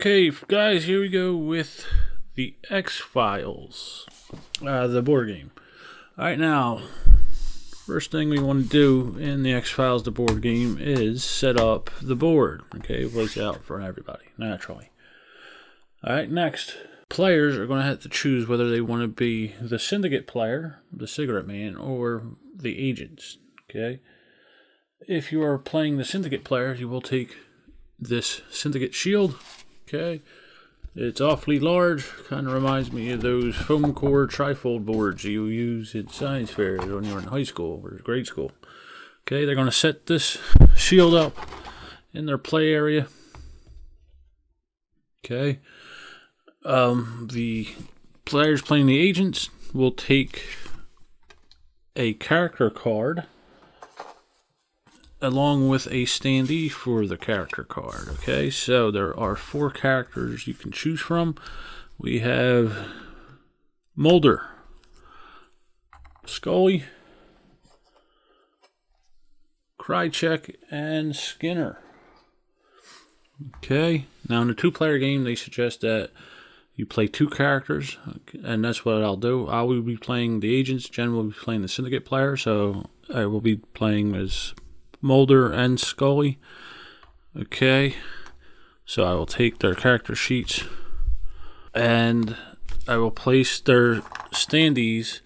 Okay, guys, here we go with the X-Files, the board game. Alright, now, first thing we want to do in the X-Files, the board game, is set up the board. Okay, place it out for everybody, naturally. Alright, next, players are going to have to choose whether they want to be the Syndicate player, the Cigarette Man, or the agents. Okay, if you are playing the Syndicate player, you will take this Syndicate shield. Okay, it's awfully large, kind of reminds me of those foam core trifold boards you use in science fairs when you were in high school or grade school. Okay, they're going to set this shield up in their play area. Okay, the players playing the agents will take a character card along with a standee for the character card. Okay, so there are 4 characters you can choose from. We have Mulder, Scully, Krychek, and Skinner. Okay, now in the 2-player game, they suggest that you play 2 characters, and that's what I'll do. I will be playing the agents, Jen will be playing the Syndicate player, so I will be playing as Mulder and Scully. Okay, so I will take their character sheets and I will place their standees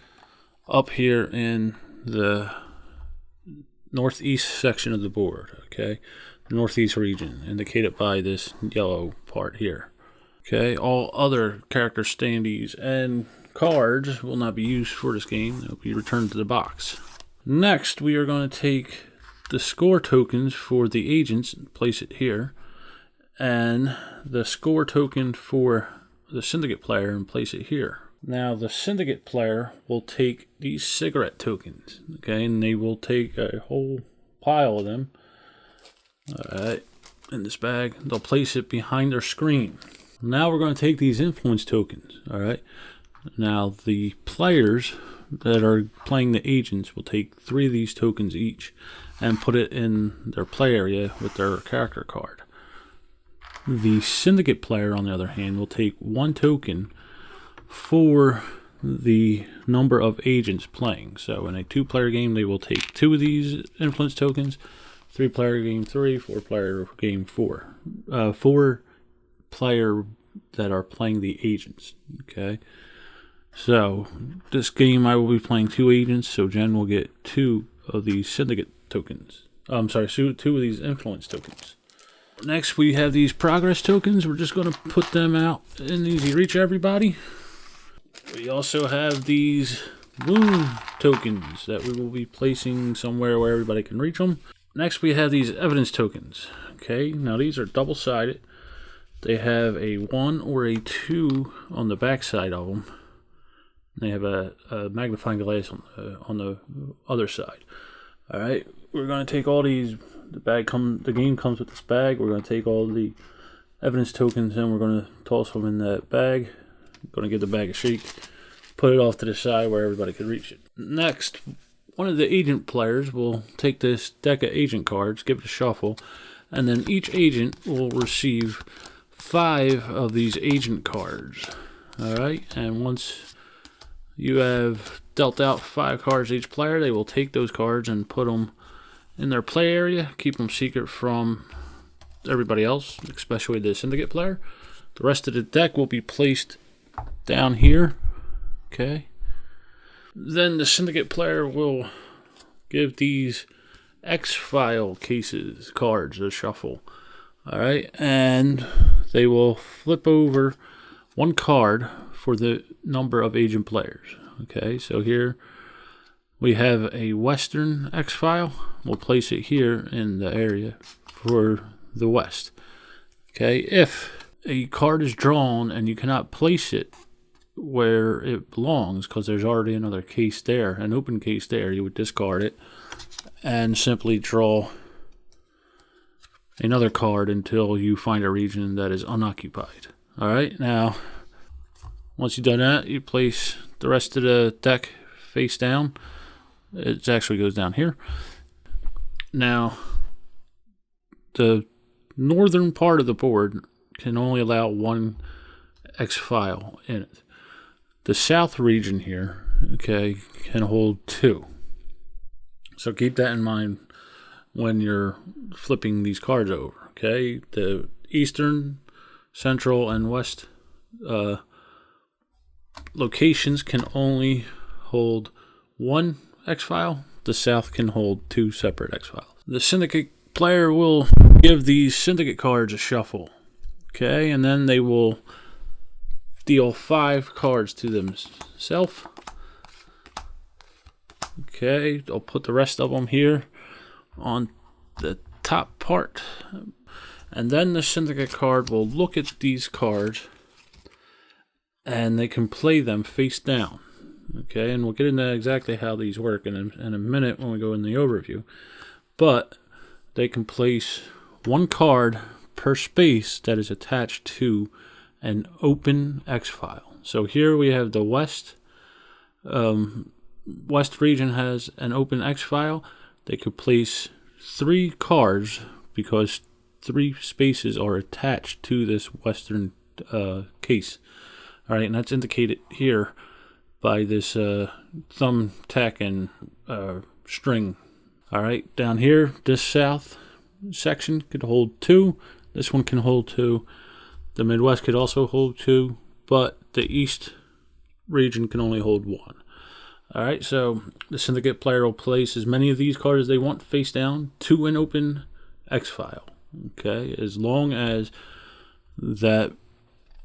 up here in the northeast section of the board. Okay, the northeast region, indicated by this yellow part here. Okay, all other character standees and cards will not be used for this game. They'll be returned to the box. Next, we are going to take the score tokens for the agents, place it here, and the score token for the Syndicate player and place it here. Now the Syndicate player will take these cigarette tokens, okay, and they will take a whole pile of them, alright, in this bag. They'll place it behind their screen. Now we're going to take these influence tokens, alright. Now the players that are playing the agents will take 3 of these tokens each and put it in their play area with their character card. The Syndicate player, on the other hand, will take 1 token for the number of agents playing. So in a 2-player game, they will take 2 of these influence tokens, 3-player game 3, 4-player game 4. 4-player that are playing the agents. Okay, so this game I will be playing 2 agents, so Jen will get 2 of these Syndicate tokens. I'm sorry, 2 of these influence tokens. Next, we have these progress tokens. We're just going to put them out in easy reach, everybody. We also have these moon tokens that we will be placing somewhere where everybody can reach them. Next, we have these evidence tokens. Okay, now these are double-sided. They have a 1 or a 2 on the back side of them. They have a magnifying glass on the other side. All right, we're going to take all these. The game comes with this bag. We're going to take all the evidence tokens and we're going to toss them in that bag. Going to give the bag a shake, put it off to the side where everybody can reach it. Next, one of the agent players will take this deck of agent cards, give it a shuffle, and then each agent will receive 5 of these agent cards. All right, and once you have dealt out 5 cards to each player, they will take those cards and put them in their play area, keep them secret from everybody else, especially the Syndicate player. The rest of the deck will be placed down here. Okay. Then the Syndicate player will give these X-File cases cards a shuffle. Alright, and they will flip over 1 card for the number of agent players. Okay, so here we have a Western X-File. We'll place it here in the area for the West. Okay, if a card is drawn and you cannot place it where it belongs because there's already another case there, an open case there, you would discard it and simply draw another card until you find a region that is unoccupied. Alright, now once you've done that, you place the rest of the deck face down. It actually goes down here. Now, the northern part of the board can only allow one X file in it. The south region here, okay, can hold 2. So keep that in mind when you're flipping these cards over, okay? The eastern, central, and west locations can only hold 1 X file. The south can hold 2 separate X files. The Syndicate player will give these Syndicate cards a shuffle, okay? And then they will deal 5 cards to themselves. Okay, I'll put the rest of them here on the top part. And then the Syndicate card will look at these cards and they can play them face down. Okay, and we'll get into exactly how these work in a minute when we go in the overview. But they can place 1 card per space that is attached to an open X file. So here we have the west region has an open X file. They could place 3 cards because 3 spaces are attached to this western case. All right, and that's indicated here by this thumbtack and string. All right, down here, this south section could hold 2. This one can hold 2. The Midwest could also hold 2, but the East region can only hold 1. All right, so the Syndicate player will place as many of these cards as they want face down to an open X file. Okay, as long as that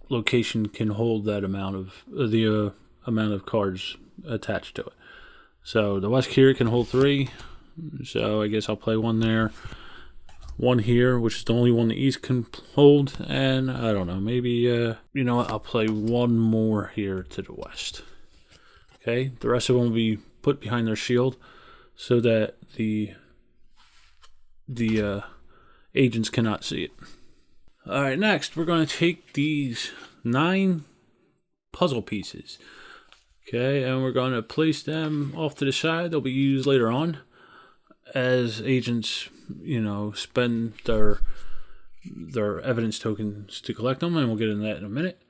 location can hold that amount of the amount of cards attached to it. So the West here can hold 3. So I guess I'll play 1 there. 1 here, which is the only one the East can hold, and I don't know, maybe, you know what, I'll play 1 more here to the West. Okay, the rest of them will be put behind their shield so that the agents cannot see it. Alright, next, we're going to take these 9 puzzle pieces, okay, and we're going to place them off to the side. They'll be used later on as agents, you know, spend their evidence tokens to collect them, and we'll get into that in a minute.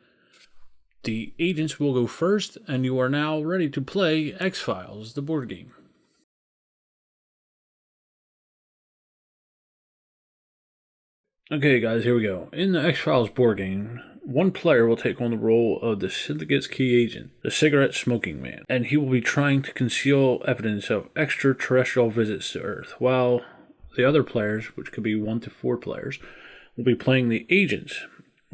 The agents will go first, and you are now ready to play X-Files, the board game. Okay guys, here we go. In the X-Files board game, 1 player will take on the role of the Syndicate's key agent, the cigarette smoking man, and he will be trying to conceal evidence of extraterrestrial visits to Earth, while the other players, which could be 1 to 4 players, will be playing the agents.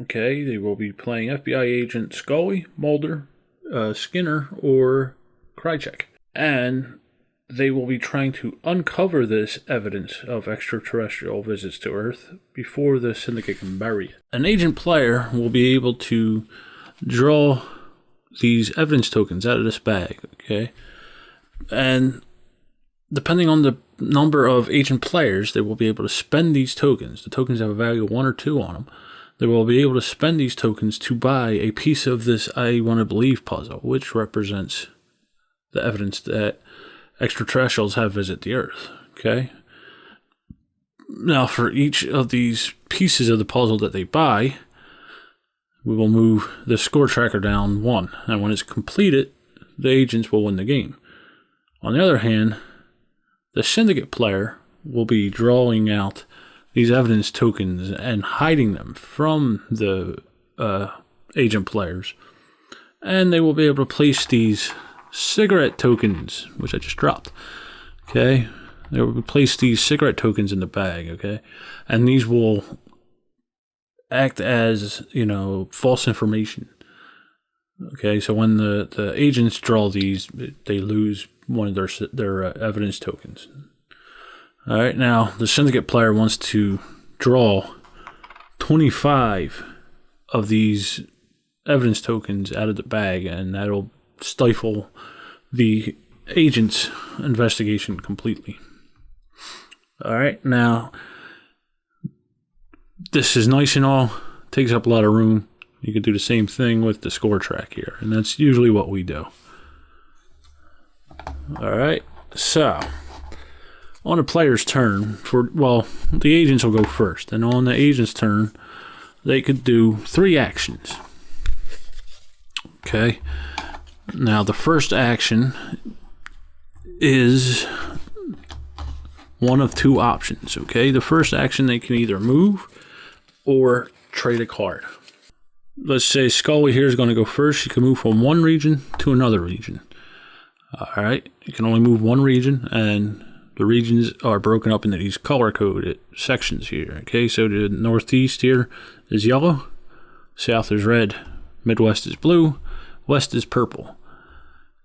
Okay, they will be playing FBI agent Scully, Mulder, Skinner, or Krychek. And they will be trying to uncover this evidence of extraterrestrial visits to Earth before the Syndicate can bury it. An agent player will be able to draw these evidence tokens out of this bag, okay? And depending on the number of agent players, they will be able to spend these tokens. The tokens have a value of 1 or 2 on them. They will be able to spend these tokens to buy a piece of this I Want to Believe puzzle, which represents the evidence that extraterrestrials have visited the Earth, okay? Now, for each of these pieces of the puzzle that they buy, we will move the score tracker down 1. And when it's completed, the agents will win the game. On the other hand, the Syndicate player will be drawing out these evidence tokens and hiding them from the agent players. And they will be able to place these cigarette tokens, which I just dropped, okay? They will place these cigarette tokens in the bag, okay? And these will act as, you know, false information. Okay, so when the agents draw these, they lose one of their evidence tokens. All right, now the Syndicate player wants to draw 25 of these evidence tokens out of the bag, and that'll stifle the agent's investigation completely. All right, now this is nice and all, takes up a lot of room. You could do the same thing with the score track here, and that's usually what we do. All right, so on a player's turn, the agents will go first, and on the agent's turn, they could do 3 actions. Okay. Now, the first action is one of 2 options. Okay. The first action, they can either move or trade a card. Let's say Scully here is going to go first. She can move from one region to another region. All right. You can only move one region, and the regions are broken up into these color-coded sections here. Okay, so the northeast here is yellow, south is red, Midwest is blue, west is purple.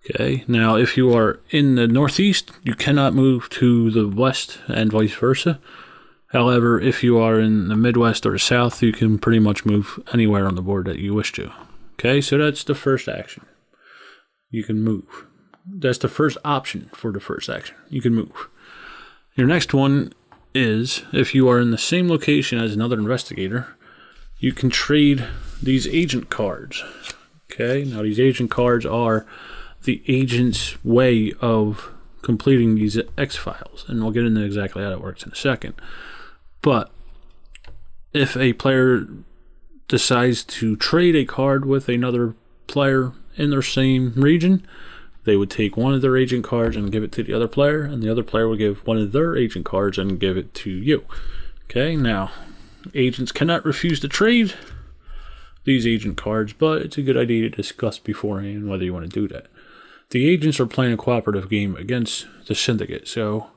Okay, now if you are in the northeast, you cannot move to the west and vice versa. However, if you are in the Midwest or the South, you can pretty much move anywhere on the board that you wish to. Okay, so that's the first action. You can move. That's the first option for the first action. You can move. Your next one is, if you are in the same location as another investigator, you can trade these agent cards. Okay, now these agent cards are the agent's way of completing these X-Files, and we'll get into exactly how that works in a second. But if a player decides to trade a card with another player in their same region, they would take one of their agent cards and give it to the other player, and the other player would give one of their agent cards and give it to you. Okay, now, agents cannot refuse to trade these agent cards, but it's a good idea to discuss beforehand whether you want to do that. The agents are playing a cooperative game against the Syndicate, so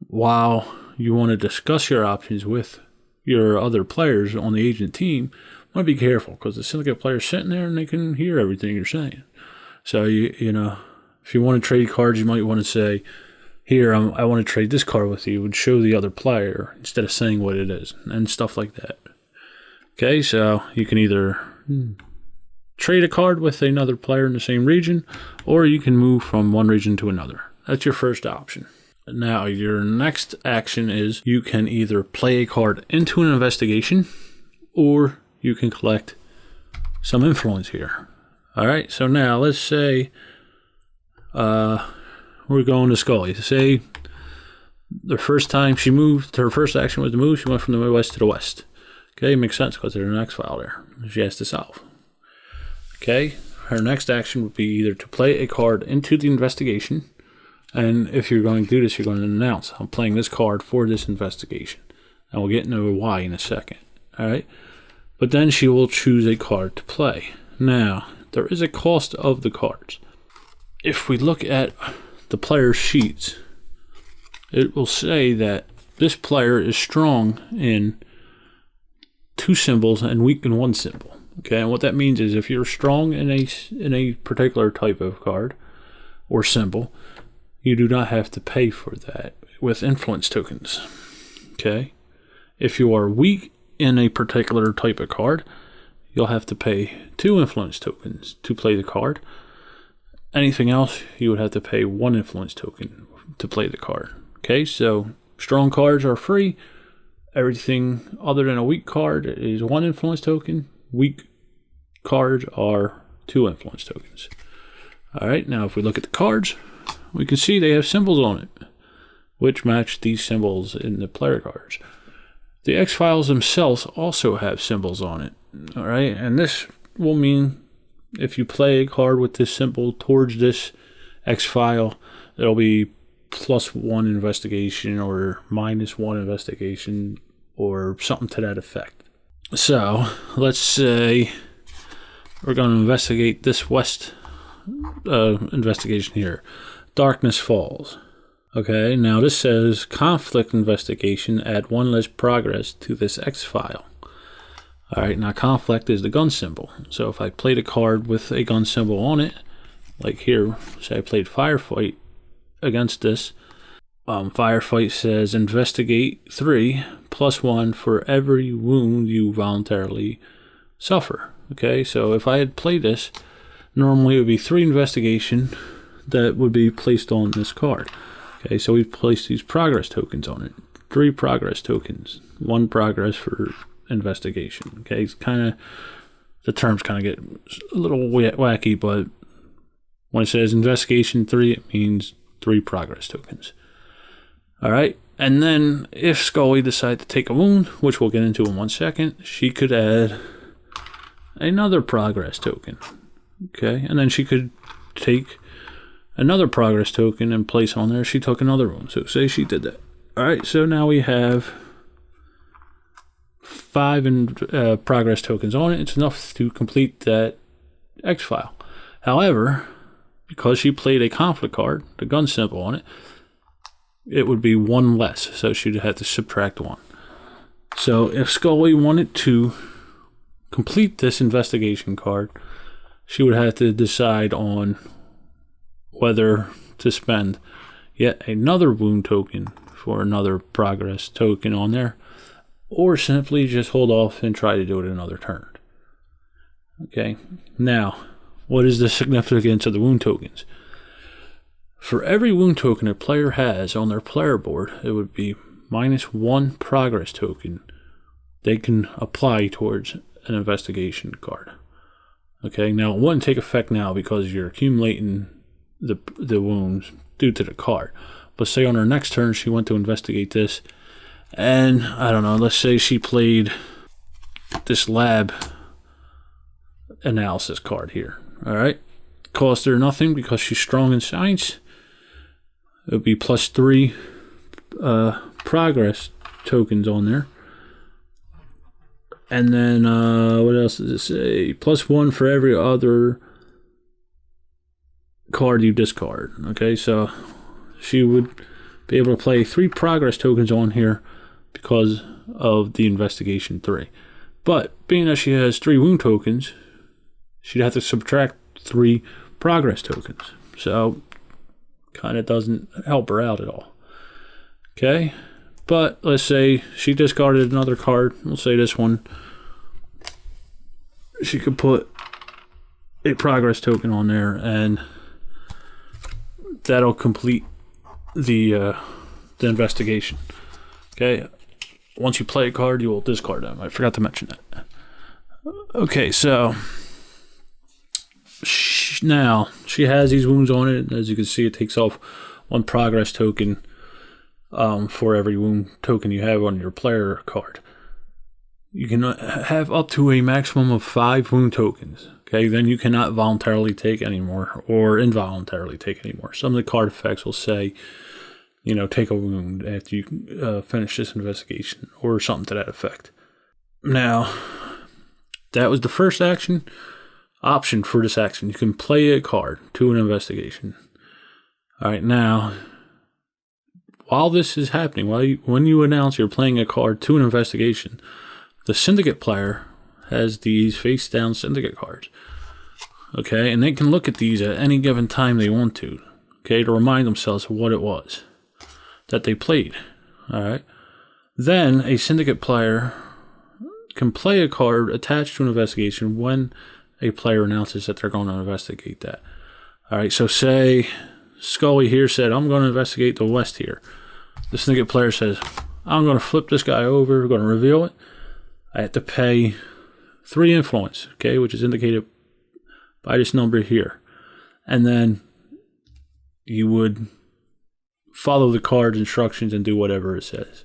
while you want to discuss your options with your other players on the agent team, you want to be careful, because the Syndicate player's sitting there and they can hear everything you're saying. So, you know, if you want to trade cards, you might want to say, here, I want to trade this card with you, and show the other player instead of saying what it is, and stuff like that. Okay, so you can either trade a card with another player in the same region, or you can move from one region to another. That's your first option. Now, your next action is you can either play a card into an investigation, or you can collect some influence here. All right, so now let's say we're going to Scully. Say the first time she moved, her first action was to move, she went from the Midwest to the West. Okay, makes sense because there's an X-File there she has to solve. Okay, her next action would be either to play a card into the investigation, and if you're going to do this, you're going to announce, I'm playing this card for this investigation. And we'll get into why in a second. All right, but then she will choose a card to play. Now, there is a cost of the cards. If we look at the player's sheets, it will say that this player is strong in 2 symbols and weak in 1 symbol. Okay, and what that means is if you're strong in a particular type of card or symbol, you do not have to pay for that with influence tokens. Okay, if you are weak in a particular type of card, you'll have to pay 2 influence tokens to play the card. Anything else, you would have to pay 1 influence token to play the card. Okay, so strong cards are free. Everything other than a weak card is 1 influence token. Weak cards are 2 influence tokens. All right, now if we look at the cards, we can see they have symbols on it, which match these symbols in the player cards. The X-Files themselves also have symbols on it. All right, and this will mean if you play a card with this symbol towards this X-File, it'll be +1 investigation or -1 investigation or something to that effect. So let's say we're going to investigate this west investigation here. Darkness Falls. Okay, now this says conflict investigation, add 1 less progress to this X-File. Alright, now conflict is the gun symbol. So if I played a card with a gun symbol on it, like here, say I played Firefight against this, Firefight says investigate 3 +1 for every wound you voluntarily suffer. Okay, so if I had played this, normally it would be 3 investigation that would be placed on this card. Okay, so we've placed these progress tokens on it. 3 progress tokens, 1 progress for investigation. Okay, it's kind of, the terms kind of get a little wacky, but when it says investigation 3, it means 3 progress tokens. All right, And then if Scully decided to take a wound, which we'll get into in 1 second, she could add another progress token. Okay, and then she could take another progress token and place on there. She took another wound. So say she did that. Alright, so now we have 5 progress tokens on it. It's enough to complete that X file. However, because she played a conflict card, the gun symbol on it, it would be 1 less, so she'd have to subtract 1. So if Scully wanted to complete this investigation card, she would have to decide on whether to spend yet another wound token for another progress token on there, or simply just hold off and try to do it another turn. Okay, now, what is the significance of the wound tokens? For every wound token a player has on their player board, it would be -1 progress token they can apply towards an investigation card. Okay, now it wouldn't take effect now because you're accumulating the wounds due to the card. But say on her next turn she went to investigate this, and I don't know, let's say she played this lab analysis card here. Alright, cost her nothing because she's strong in science. It would be +3 progress tokens on there. And then, what else does it say? +1 for every other card you discard. Okay, so she would be able to play 3 progress tokens on here because of the investigation 3. But being that she has 3 wound tokens, she'd have to subtract 3 progress tokens. So kind of doesn't help her out at all. Okay, but let's say she discarded another card. We'll say this one. She could put a progress token on there, and that'll complete the investigation. Okay, once you play a card, you will discard them. I forgot to mention that. Okay, so now she has these wounds on it. As you can see, it takes off 1 progress token for every wound token you have on your player card. You can have up to a maximum of 5 wound tokens. Okay, then you cannot voluntarily take anymore or involuntarily take anymore. Some of the card effects will say, you know, take a wound after you finish this investigation or something to that effect. Now, that was the first option for this action. You can play a card to an investigation. Alright, now, while this is happening, when you announce you're playing a card to an investigation, the Syndicate player has these face down Syndicate cards. Okay, and they can look at these at any given time they want to. Okay, to remind themselves of what it was that they played. Alright. Then a Syndicate player can play a card attached to an investigation when a player announces that they're going to investigate that. Alright, so say Scully here said, I'm going to investigate the west here. The Syndicate player says, I'm going to flip this guy over, going to reveal it. I have to pay 3 influence, okay, which is indicated by this number here. And then you would follow the card's instructions and do whatever it says.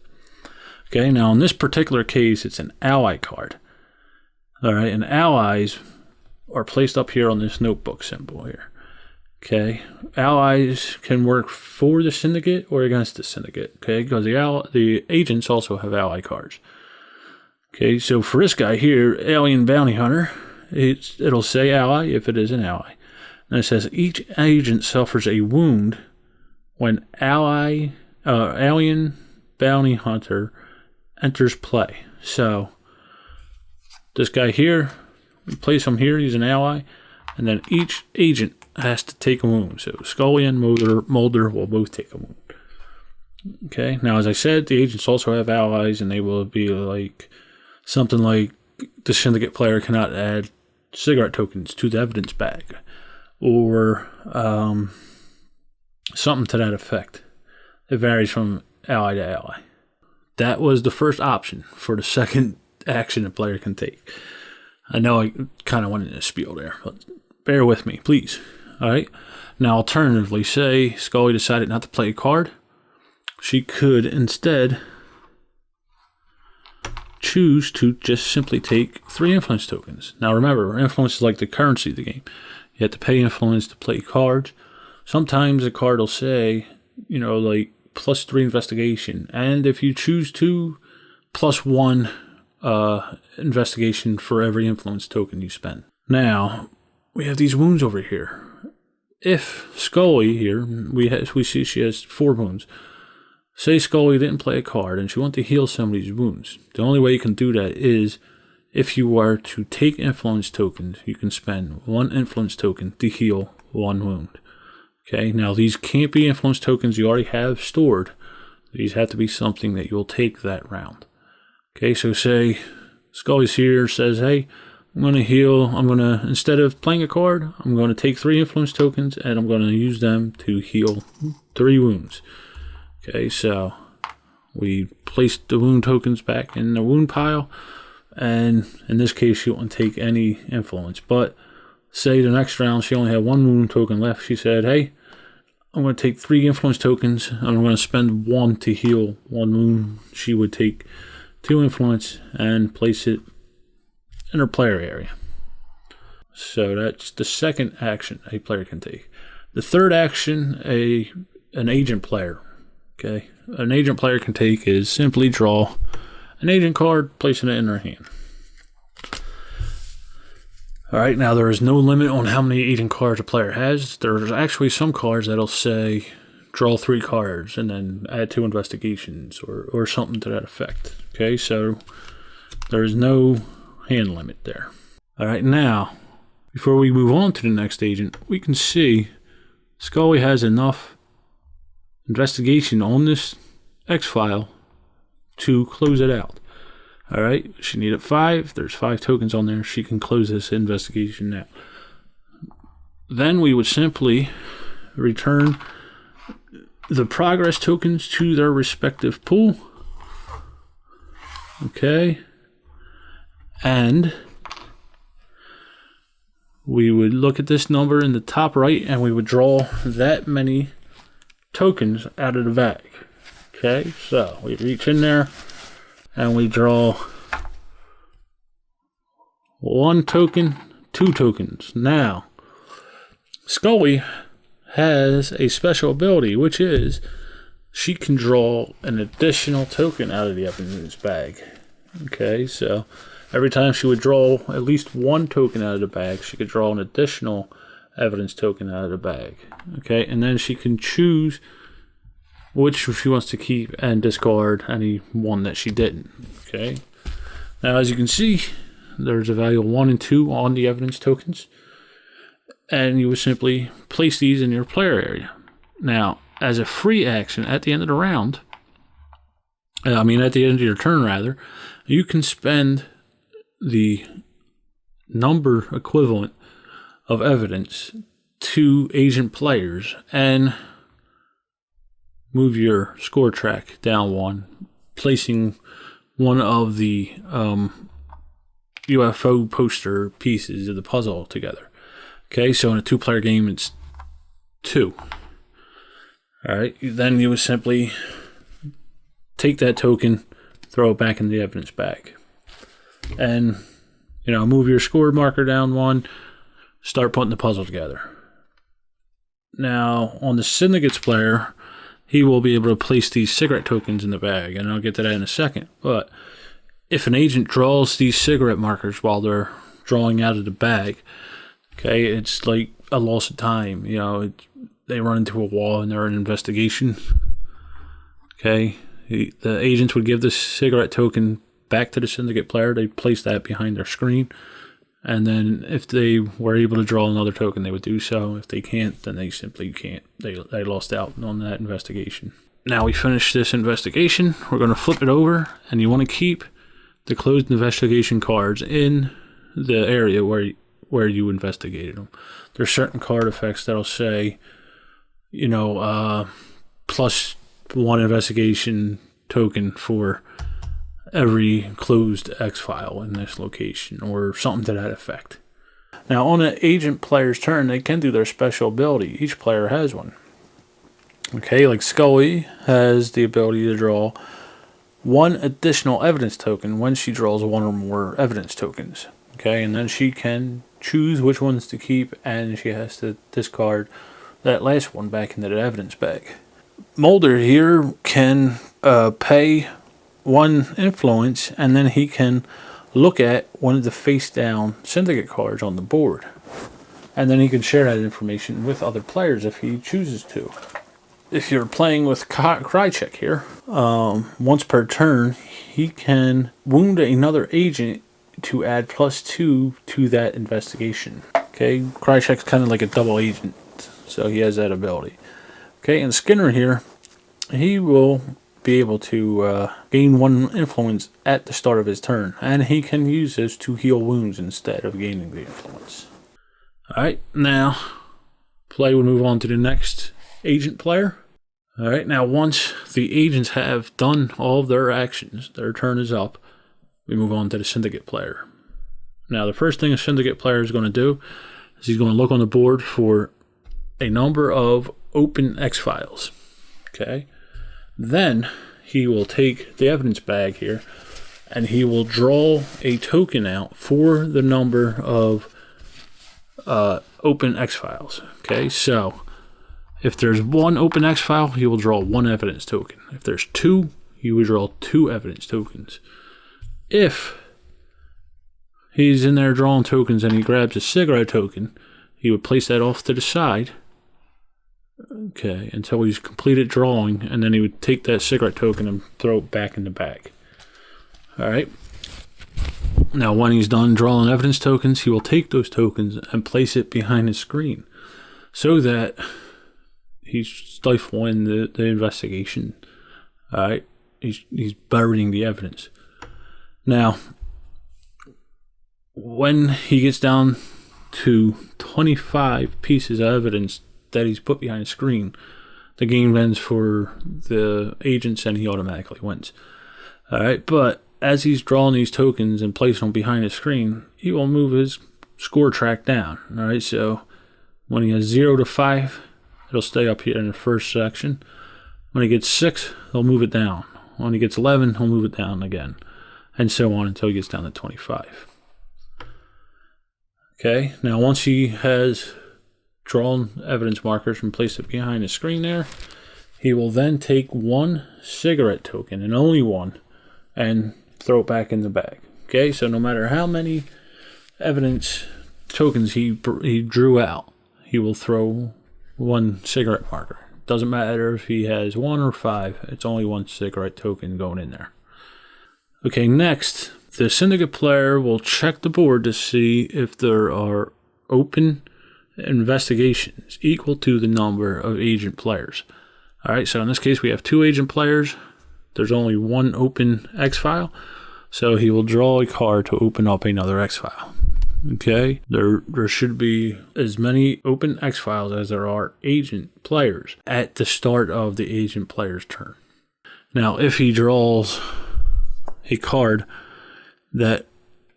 Okay, now in this particular case, it's an ally card. Alright, and allies are placed up here on this notebook symbol here. Okay, allies can work for the Syndicate or against the Syndicate. Okay, because the agents also have ally cards. Okay, so for this guy here, Alien Bounty Hunter, it'll say ally if it is an ally. And it says each agent suffers a wound when Alien Bounty Hunter enters play. So this guy here, we place him here, he's an ally, and then each agent has to take a wound. So Scully and Mulder will both take a wound. Okay, now as I said, the agents also have allies, and they will be like something like the Syndicate player cannot add cigarette tokens to the evidence bag, or something to that effect. It varies from ally to ally. That was the first option for the second action a player can take. I know I kind of went in a spiel there, but bear with me, please. Alright, now alternatively, say Scully decided not to play a card. she could instead choose to just simply take 3 influence tokens. Now remember, influence is like the currency of the game. You have to pay influence to play cards. Sometimes a card will say, like +3 investigation. And if you choose to, +1 investigation for every influence token you spend. Now, we have these wounds over here. If Scully here, we see she has 4 wounds. Say Scully didn't play a card and she wanted to heal some of these wounds. The only way you can do that is if you were to take influence tokens, you can spend 1 influence token to heal 1 wound. Okay, now these can't be influence tokens you already have stored. These have to be something that you'll take that round. Okay, so say Scully's here, says, hey, I'm going to heal, instead of playing a card, I'm going to take 3 influence tokens and I'm going to use them to heal 3 wounds. Okay, so we place the wound tokens back in the wound pile, and in this case, she won't take any influence. But say the next round, she only had 1 wound token left. She said, hey, I'm going to take 3 influence tokens, and I'm going to spend 1 to heal 1 wound. She would take 2 influence and place it in her player area. So that's the second action a player can take. The third action an agent player, okay, an agent player can take is simply draw an agent card, placing it in their hand. Alright, now there is no limit on how many agent cards a player has. There's actually some cards that'll say draw 3 cards and then add 2 investigations or something to that effect. Okay, so there is no hand limit there. Alright, now, before we move on to the next agent, we can see Scully has enough investigation on this X file to close it out. Alright, she needed 5. There's 5 tokens on there. She can close this investigation now. Then we would simply return the progress tokens to their respective pool. Okay. And we would look at this number in the top right and we would draw that many tokens out of the bag. Okay, so we reach in there and we draw 1 token, 2 tokens. Now, Scully has a special ability, which is she can draw an additional token out of the evidence bag. Okay, so every time she would draw at least 1 token out of the bag, she could draw an additional evidence token out of the bag. Okay, and then she can choose which she wants to keep and discard any one that she didn't. Okay, now as you can see, there's a value of 1 and 2 on the evidence tokens, and you would simply place these in your player area. Now, as a free action at the end of the round, at the end of your turn rather, you can spend the number equivalent of evidence to agent players and move your score track down 1, placing one of the UFO poster pieces of the puzzle together. Okay, so in a 2-player game, it's 2. Alright, then you would simply take that token, throw it back in the evidence bag. And, move your score marker down 1, start putting the puzzle together. Now, on the Syndicate's player, he will be able to place these cigarette tokens in the bag, and I'll get to that in a second. But if an agent draws these cigarette markers while they're drawing out of the bag, okay, it's like a loss of time. They run into a wall and they're in investigation. Okay, the agents would give the cigarette token back to the Syndicate player. They place that behind their screen, and then if they were able to draw another token, they would do so. If they can't, then they simply can't. They lost out on that investigation. Now we finish this investigation. We're going to flip it over, and you want to keep the closed investigation cards in the area where you investigated them. There's certain card effects that'll say, plus 1 investigation token for every closed X file in this location, or something to that effect. Now, on an agent player's turn, they can do their special ability. Each player has one. Okay, like Scully has the ability to draw one additional evidence token when she draws one or more evidence tokens. Okay, and then she can choose which ones to keep, and she has to discard that last one back into the evidence bag. Mulder here can pay one influence, and then he can look at one of the face-down syndicate cards on the board. And then he can share that information with other players if he chooses to. If you're playing with Krychek here, once per turn, he can wound another agent to add +2 to that investigation. Okay, Krychek's kind of like a double agent, so he has that ability. Okay, and Skinner here, he will be able to gain one influence at the start of his turn, and he can use this to heal wounds instead of gaining the influence. Alright, now play will move on to the next agent player. Alright, now once the agents have done all of their actions, their turn is up, we move on to the syndicate player. Now the first thing a syndicate player is going to do is he's going to look on the board for a number of open X files. Okay, then he will take the evidence bag here and he will draw a token out for the number of open X files. Okay, so if there's one open X file, he will draw one evidence token. If there's two, he will draw two evidence tokens. If he's in there drawing tokens and he grabs a cigarette token, he would place that off to the side, okay, until he's completed drawing, and then he would take that cigarette token and throw it back in the bag. Alright. Now when he's done drawing evidence tokens, he will take those tokens and place it behind his screen so that he's stifling the investigation. Alright. He's burying the evidence. Now, when he gets down to 25 pieces of evidence that he's put behind the screen, the game ends for the agents and he automatically wins. Alright, but as he's drawing these tokens and placing them behind his screen, he will move his score track down. Alright, so when he has 0 to 5, it'll stay up here in the first section. When he gets 6, he'll move it down. When he gets 11, he'll move it down again. And so on until he gets down to 25. Okay, now once he has drawn evidence markers and placed it behind the screen there, he will then take one cigarette token, and only one, and throw it back in the bag. Okay, so no matter how many evidence tokens he drew out, he will throw one cigarette marker. Doesn't matter if he has 1 or 5, it's only one cigarette token going in there. Okay, next, the syndicate player will check the board to see if there are open investigations equal to the number of agent players. Alright, so in this case we have 2 agent players. There's only one open X file, so he will draw a card to open up another X file. Okay, there should be as many open X files as there are agent players at the start of the agent player's turn. Now, if he draws a card that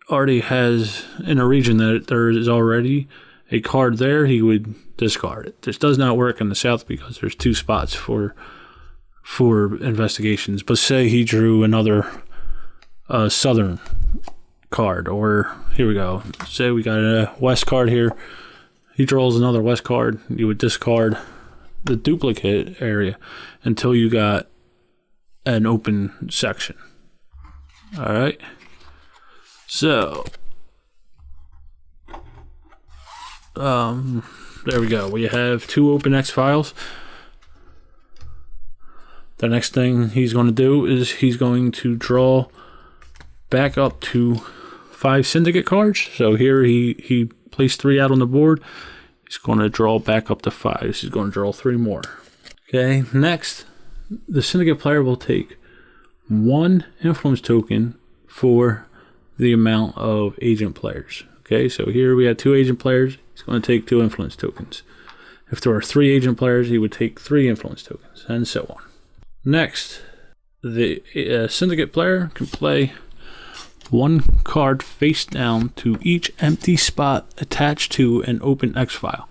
already has in a region that there is already a card there, he would discard it. This does not work in the South because there's 2 spots for investigations. But say he drew another Southern card, or here we go. Say we got a West card here. He draws another West card. You would discard the duplicate area until you got an open section. Alright, so there we go. We have 2 open X files. The next thing he's going to do is he's going to draw back up to 5 syndicate cards. So here he placed 3 out on the board. He's going to draw back up to 5. He's going to draw 3 more. Okay, next, the syndicate player will take 1 influence token for the amount of agent players. Okay, so here we have 2 agent players. He's going to take 2 influence tokens. If there are 3 agent players, he would take 3 influence tokens, and so on. Next, the syndicate player can play 1 card face down to each empty spot attached to an open X file.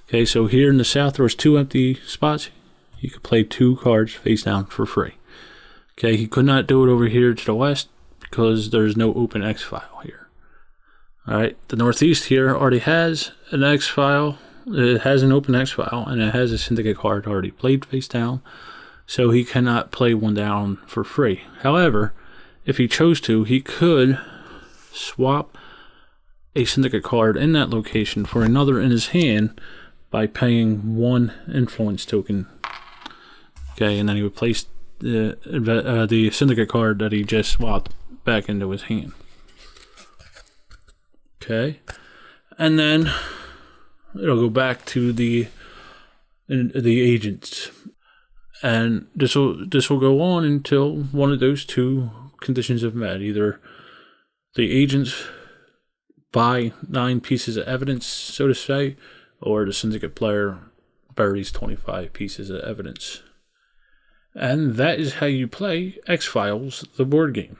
Okay, so here in the South there was 2 empty spots. he could play 2 cards face down for free. Okay, he could not do it over here to the west because there's no open X file here. Alright, the northeast here already has an X file. It has an open X file, and it has a Syndicate card already played face down, so he cannot play one down for free. However, if he chose to, he could swap a Syndicate card in that location for another in his hand by paying 1 influence token. Okay, and then he would place the Syndicate card that he just swapped back into his hand. Okay, and then it'll go back to the agents, and this will go on until one of those 2 conditions are met. Either the agents buy 9 pieces of evidence, so to say, or the Syndicate player buries 25 pieces of evidence. And that is how you play X-Files, the board game.